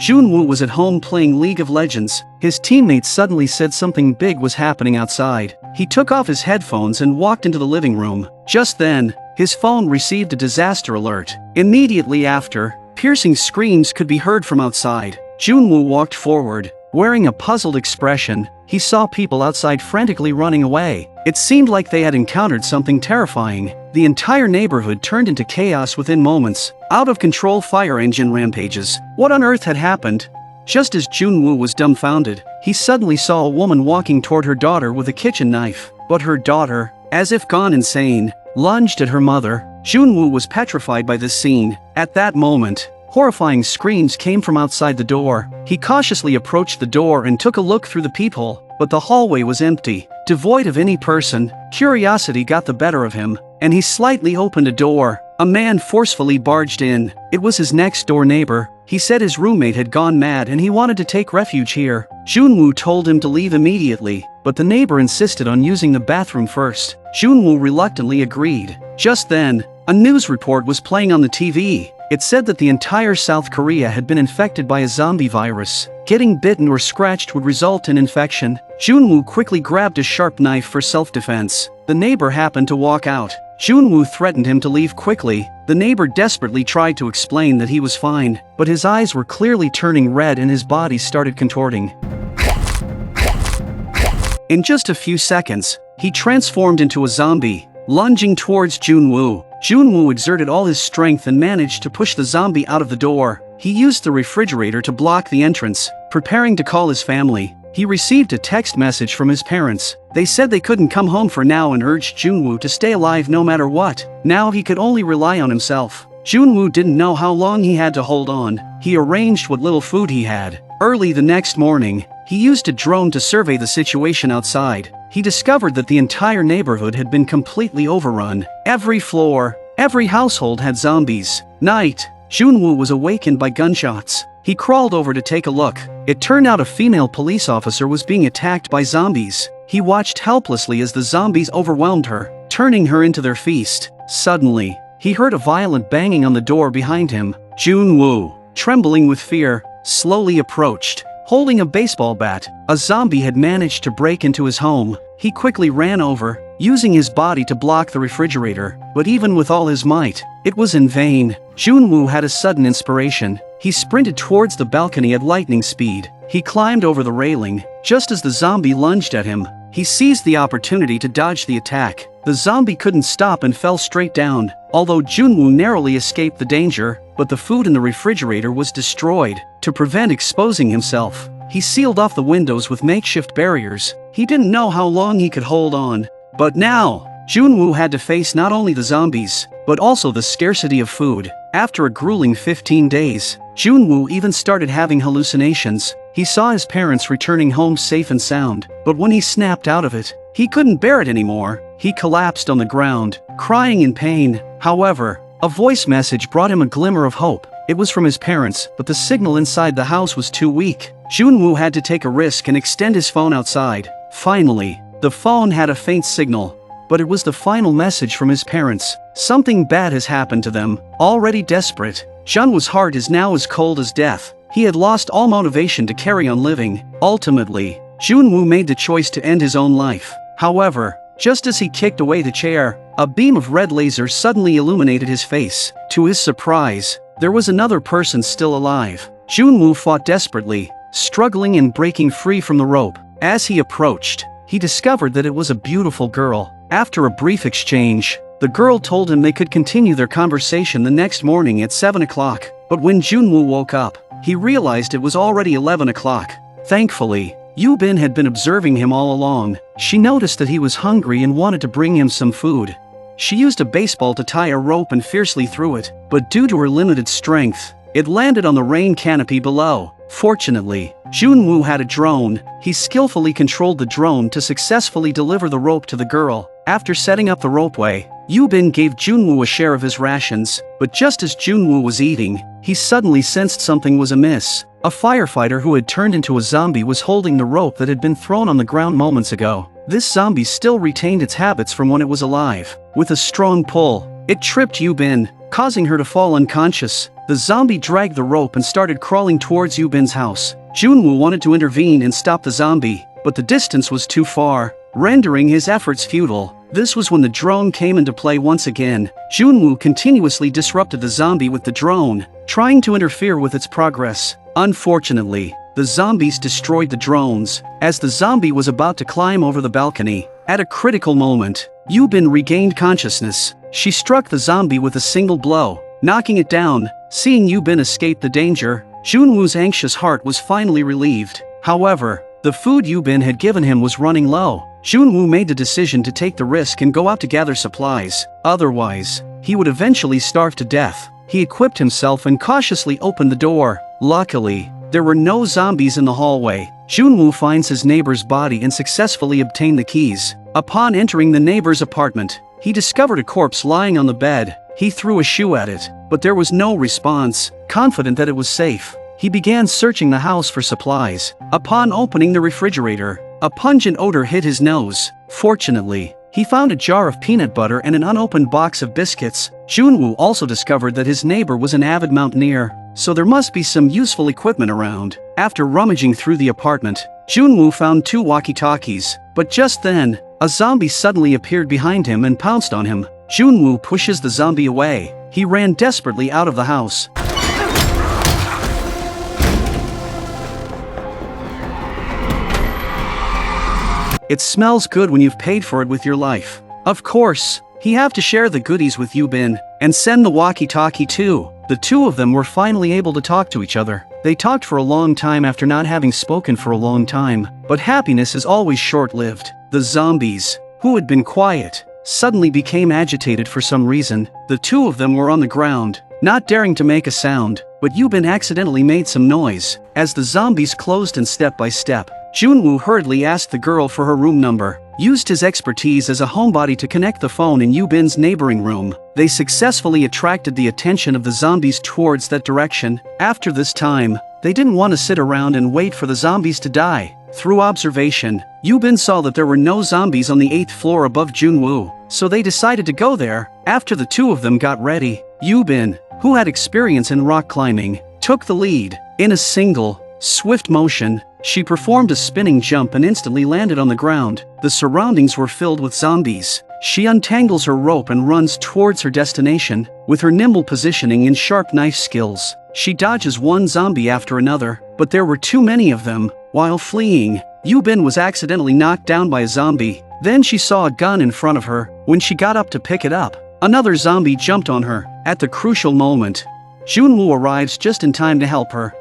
Junwoo was at home playing League of Legends. His teammates suddenly said something big was happening outside. He took off his headphones and walked into the living room. Just then, his phone received a disaster alert. Immediately after, piercing screams could be heard from outside. Junwoo walked forward. Wearing a puzzled expression, he saw people outside frantically running away. It seemed like they had encountered something terrifying. The entire neighborhood turned into chaos within moments. Out-of-control fire engine rampages. What on earth had happened? Just as Junwoo was dumbfounded, he suddenly saw a woman walking toward her daughter with a kitchen knife. But her daughter, as if gone insane, lunged at her mother. Junwoo was petrified by this scene. At that moment, horrifying screams came from outside the door. He cautiously approached the door and took a look through the peephole, but the hallway was empty, devoid of any person. Curiosity got the better of him, and he slightly opened a door. A man forcefully barged in. It was his next-door neighbor. He said his roommate had gone mad and he wanted to take refuge here. Junwoo told him to leave immediately, but the neighbor insisted on using the bathroom first. Junwoo reluctantly agreed. Just then, a news report was playing on the TV. It said that the entire South Korea had been infected by a zombie virus. Getting bitten or scratched would result in infection. Junwoo quickly grabbed a sharp knife for self-defense. The neighbor happened to walk out. Junwoo threatened him to leave quickly. The neighbor desperately tried to explain that he was fine, but his eyes were clearly turning red and his body started contorting. In just a few seconds, he transformed into a zombie, lunging towards Junwoo. Junwoo exerted all his strength and managed to push the zombie out of the door. He used the refrigerator to block the entrance, preparing to call his family. He received a text message from his parents. They said they couldn't come home for now and urged Junwoo to stay alive no matter what. Now he could only rely on himself. Junwoo didn't know how long he had to hold on. He arranged what little food he had. Early the next morning, he used a drone to survey the situation outside. He discovered that the entire neighborhood had been completely overrun. Every floor, every household had zombies. Night. Junwoo was awakened by gunshots. He crawled over to take a look. It turned out a female police officer was being attacked by zombies. He watched helplessly as the zombies overwhelmed her, turning her into their feast. Suddenly, he heard a violent banging on the door behind him. Junwoo, trembling with fear, slowly approached. Holding a baseball bat, a zombie had managed to break into his home. He quickly ran over, using his body to block the refrigerator, but even with all his might, it was in vain. Junwoo had a sudden inspiration. He sprinted towards the balcony at lightning speed. He climbed over the railing. Just as the zombie lunged at him, he seized the opportunity to dodge the attack. The zombie couldn't stop and fell straight down. Although Junwoo narrowly escaped the danger, but the food in the refrigerator was destroyed. To prevent exposing himself, he sealed off the windows with makeshift barriers. He didn't know how long he could hold on. But now, Junwoo had to face not only the zombies, but also the scarcity of food. After a grueling 15 days, Junwoo even started having hallucinations. He saw his parents returning home safe and sound, but when he snapped out of it, he couldn't bear it anymore. He collapsed on the ground, crying in pain. However, a voice message brought him a glimmer of hope. It was from his parents, but the signal inside the house was too weak. Junwoo had to take a risk and extend his phone outside. Finally, the phone had a faint signal, but it was the final message from his parents. Something bad has happened to them. Already desperate, Junwoo's heart is now as cold as death. He had lost all motivation to carry on living. Ultimately, Junwoo made the choice to end his own life. However, just as he kicked away the chair, a beam of red laser suddenly illuminated his face. To his surprise, there was another person still alive. Junwoo fought desperately, struggling and breaking free from the rope. As he approached, he discovered that it was a beautiful girl. After a brief exchange, the girl told him they could continue their conversation the next morning at 7 o'clock. But when Junwoo woke up, he realized it was already 11 o'clock. Thankfully, Yubin had been observing him all along. She noticed that he was hungry and wanted to bring him some food. She used a baseball to tie a rope and fiercely threw it, but due to her limited strength, it landed on the rain canopy below. Fortunately, Junwoo had a drone. He skillfully controlled the drone to successfully deliver the rope to the girl. After setting up the ropeway, Yubin gave Junwoo a share of his rations, but just as Junwoo was eating, he suddenly sensed something was amiss. A firefighter who had turned into a zombie was holding the rope that had been thrown on the ground moments ago. This zombie still retained its habits from when it was alive. With a strong pull, it tripped Yubin, causing her to fall unconscious. The zombie dragged the rope and started crawling towards Yubin's house. Junwoo wanted to intervene and stop the zombie, but the distance was too far, rendering his efforts futile. This was when the drone came into play once again. Junwoo continuously disrupted the zombie with the drone, trying to interfere with its progress. Unfortunately, the zombies destroyed the drones. As the zombie was about to climb over the balcony, at a critical moment, Yubin regained consciousness. She struck the zombie with a single blow, knocking it down. Seeing Yubin escape the danger, Junwoo's anxious heart was finally relieved. However, the food Yubin had given him was running low. Junwoo made the decision to take the risk and go out to gather supplies. Otherwise, he would eventually starve to death. He equipped himself and cautiously opened the door. Luckily, there were no zombies in the hallway. Junwoo finds his neighbor's body and successfully obtained the keys. Upon entering the neighbor's apartment, he discovered a corpse lying on the bed. He threw a shoe at it, but there was no response. Confident that it was safe, he began searching the house for supplies. Upon opening the refrigerator, a pungent odor hit his nose. Fortunately, he found a jar of peanut butter and an unopened box of biscuits. Junwoo also discovered that his neighbor was an avid mountaineer, so there must be some useful equipment around. After rummaging through the apartment, Junwoo found 2 walkie-talkies, but just then, a zombie suddenly appeared behind him and pounced on him. Junwoo pushes the zombie away. He ran desperately out of the house. It smells good when you've paid for it with your life. Of course, he have to share the goodies with Yubin, and send the walkie-talkie too. The two of them were finally able to talk to each other. They talked for a long time after not having spoken for a long time, but happiness is always short-lived. The zombies, who had been quiet, suddenly became agitated for some reason. The two of them were on the ground, not daring to make a sound, but Yubin accidentally made some noise. As the zombies closed in step by step, Junwoo hurriedly asked the girl for her room number, used his expertise as a homebody to connect the phone in Yubin's neighboring room. They successfully attracted the attention of the zombies towards that direction. After this time, they didn't want to sit around and wait for the zombies to die. Through observation, Yubin saw that there were no zombies on the 8th floor above Junwoo, so they decided to go there. After the two of them got ready, Yubin, who had experience in rock climbing, took the lead. In a single, swift motion, she performed a spinning jump and instantly landed on the ground. The surroundings were filled with zombies. She untangles her rope and runs towards her destination. With her nimble positioning and sharp knife skills, she dodges one zombie after another, but there were too many of them. While fleeing, Yubin was accidentally knocked down by a zombie. Then she saw a gun in front of her. When she got up to pick it up, another zombie jumped on her. At the crucial moment, Junwoo arrives just in time to help her.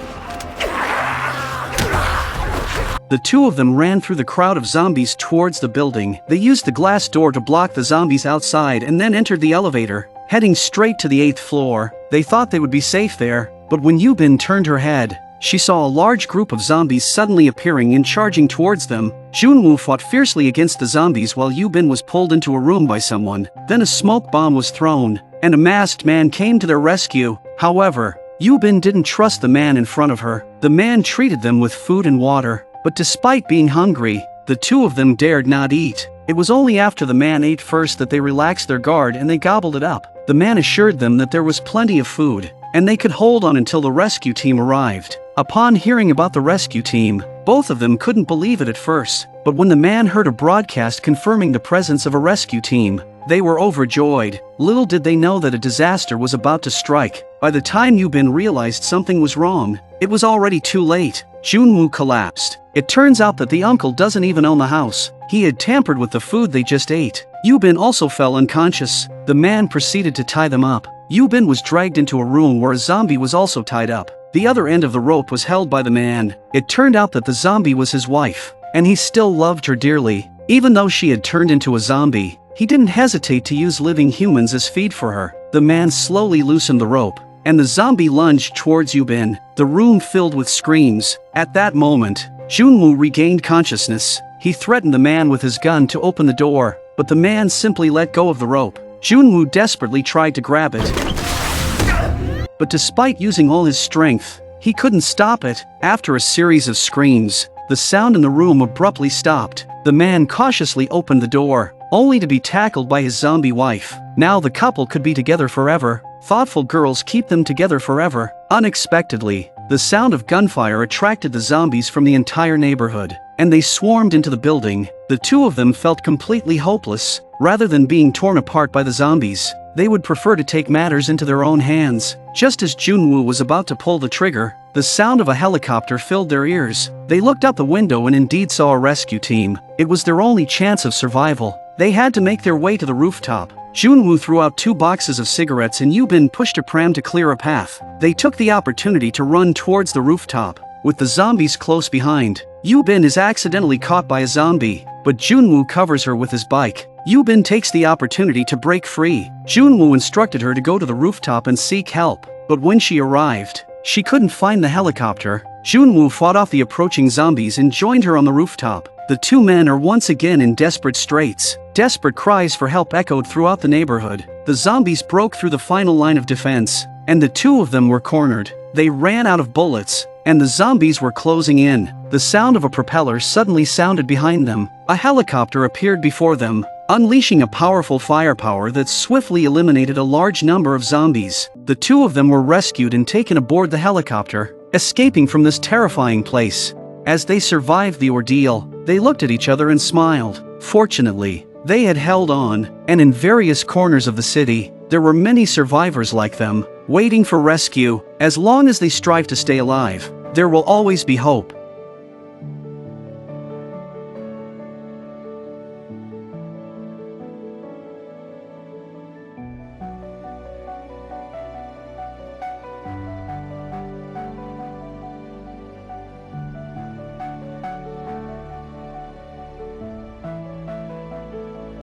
The two of them ran through the crowd of zombies towards the building. They used the glass door to block the zombies outside and then entered the elevator, heading straight to the 8th floor. They thought they would be safe there, but when Yubin turned her head, she saw a large group of zombies suddenly appearing and charging towards them. Junwoo fought fiercely against the zombies while Yubin was pulled into a room by someone. Then a smoke bomb was thrown, and a masked man came to their rescue. However, Yubin didn't trust the man in front of her. The man treated them with food and water, but despite being hungry, the two of them dared not eat. It was only after the man ate first that they relaxed their guard and they gobbled it up. The man assured them that there was plenty of food, and they could hold on until the rescue team arrived. Upon hearing about the rescue team, both of them couldn't believe it at first, but when the man heard a broadcast confirming the presence of a rescue team, they were overjoyed. Little did they know that a disaster was about to strike. By the time Yubin realized something was wrong, it was already too late. Junwoo collapsed. It turns out that the uncle doesn't even own the house. He had tampered with the food they just ate. Yubin also fell unconscious. The man proceeded to tie them up. Yubin was dragged into a room where a zombie was also tied up. The other end of the rope was held by the man. It turned out that the zombie was his wife, and he still loved her dearly. Even though she had turned into a zombie, he didn't hesitate to use living humans as feed for her. The man slowly loosened the rope, and the zombie lunged towards Yubin. The room filled with screams. At that moment, Junwoo regained consciousness. He threatened the man with his gun to open the door, but the man simply let go of the rope. Junwoo desperately tried to grab it, but despite using all his strength, he couldn't stop it. After a series of screams, the sound in the room abruptly stopped. The man cautiously opened the door, only to be tackled by his zombie wife. Now the couple could be together forever. Thoughtful girls keep them together forever. Unexpectedly, the sound of gunfire attracted the zombies from the entire neighborhood, and they swarmed into the building. The two of them felt completely hopeless. Rather than being torn apart by the zombies, they would prefer to take matters into their own hands. Just as Junwoo was about to pull the trigger, the sound of a helicopter filled their ears. They looked out the window and indeed saw a rescue team. It was their only chance of survival. They had to make their way to the rooftop. Junwoo threw out 2 boxes of cigarettes and Yubin pushed a pram to clear a path. They took the opportunity to run towards the rooftop, with the zombies close behind. Yubin is accidentally caught by a zombie, but Junwoo covers her with his bike. Yubin takes the opportunity to break free. Junwoo instructed her to go to the rooftop and seek help, but when she arrived, she couldn't find the helicopter. Junwoo fought off the approaching zombies and joined her on the rooftop. The two men are once again in desperate straits. Desperate cries for help echoed throughout the neighborhood. The zombies broke through the final line of defense, and the two of them were cornered. They ran out of bullets, and the zombies were closing in. The sound of a propeller suddenly sounded behind them. A helicopter appeared before them, unleashing a powerful firepower that swiftly eliminated a large number of zombies. The two of them were rescued and taken aboard the helicopter, escaping from this terrifying place. As they survived the ordeal, they looked at each other and smiled. Fortunately, they had held on, and in various corners of the city, there were many survivors like them, waiting for rescue. As long as they strive to stay alive, there will always be hope.